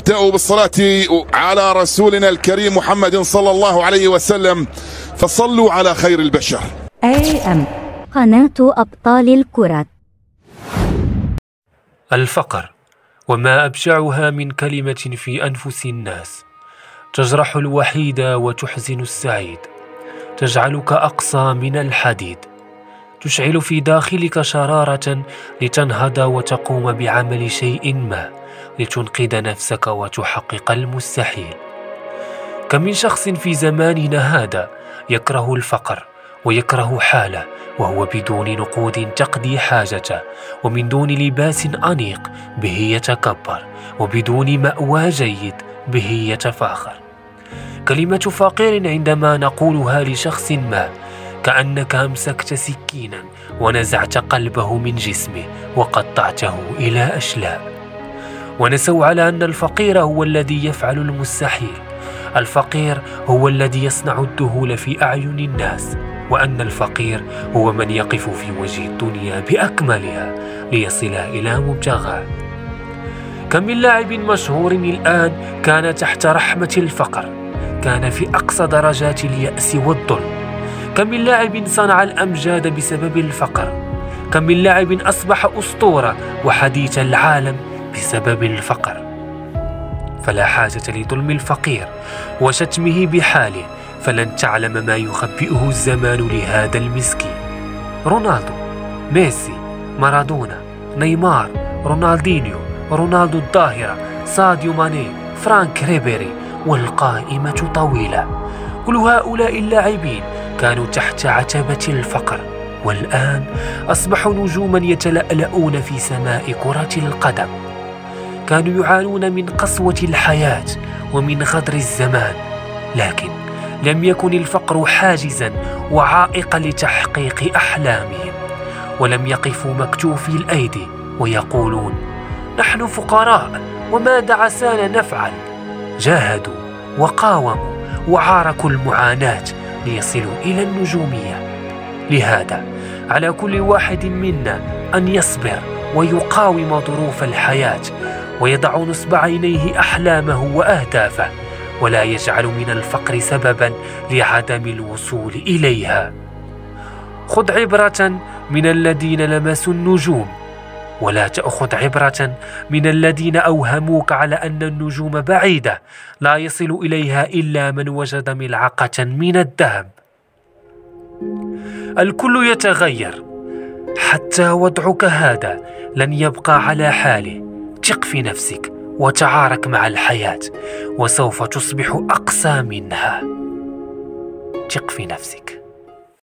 نبدأ بالصلاة على رسولنا الكريم محمد صلى الله عليه وسلم، فصلوا على خير البشر. AM قناة أبطال الكرة. الفقر، وما أبشعها من كلمة في أنفس الناس، تجرح الوحيد وتحزن السعيد، تجعلك أقسى من الحديد، تشعل في داخلك شرارة لتنهض وتقوم بعمل شيء ما لتنقذ نفسك وتحقق المستحيل. كم من شخص في زماننا هذا يكره الفقر ويكره حاله، وهو بدون نقود تقضي حاجته، ومن دون لباس أنيق به يتكبر، وبدون مأوى جيد به يتفاخر. كلمة فقير عندما نقولها لشخص ما كأنك أمسكت سكينا ونزعت قلبه من جسمه وقطعته إلى أشلاء. ونسوا على أن الفقير هو الذي يفعل المستحيل، الفقير هو الذي يصنع الذهول في أعين الناس، وأن الفقير هو من يقف في وجه الدنيا بأكملها ليصل إلى مبتغاه. كم من لاعب مشهور الآن كان تحت رحمة الفقر، كان في أقصى درجات اليأس والظلم. كم من لاعب صنع الأمجاد بسبب الفقر، كم من لاعب أصبح أسطورة وحديث العالم بسبب الفقر. فلا حاجة لظلم الفقير وشتمه بحاله، فلن تعلم ما يخبئه الزمان لهذا المسكين. رونالدو، ميسي، مارادونا، نيمار، رونالدينيو، رونالدو الظاهرة، ساديو ماني، فرانك ريبيري، والقائمة طويلة. كل هؤلاء اللاعبين كانوا تحت عتبة الفقر، والآن أصبحوا نجوما يتلألؤون في سماء كرة القدم. كانوا يعانون من قسوة الحياة ومن غدر الزمان، لكن لم يكن الفقر حاجزا وعائقا لتحقيق أحلامهم، ولم يقفوا مكتوفي الأيدي ويقولون نحن فقراء وماذا عسانا نفعل. جاهدوا وقاوموا وعاركوا المعاناة ليصلوا إلى النجومية. لهذا على كل واحد منا أن يصبر ويقاوم ظروف الحياة، ويضع نصب عينيه أحلامه وأهدافه، ولا يجعل من الفقر سببا لعدم الوصول إليها. خذ عبرة من الذين لمسوا النجوم، ولا تأخذ عبرة من الذين أوهموك على أن النجوم بعيدة لا يصل إليها إلا من وجد ملعقة من الذهب. الكل يتغير، حتى وضعك هذا لن يبقى على حاله. ثق في نفسك وتعارك مع الحياة، وسوف تصبح أقسى منها. ثق في نفسك.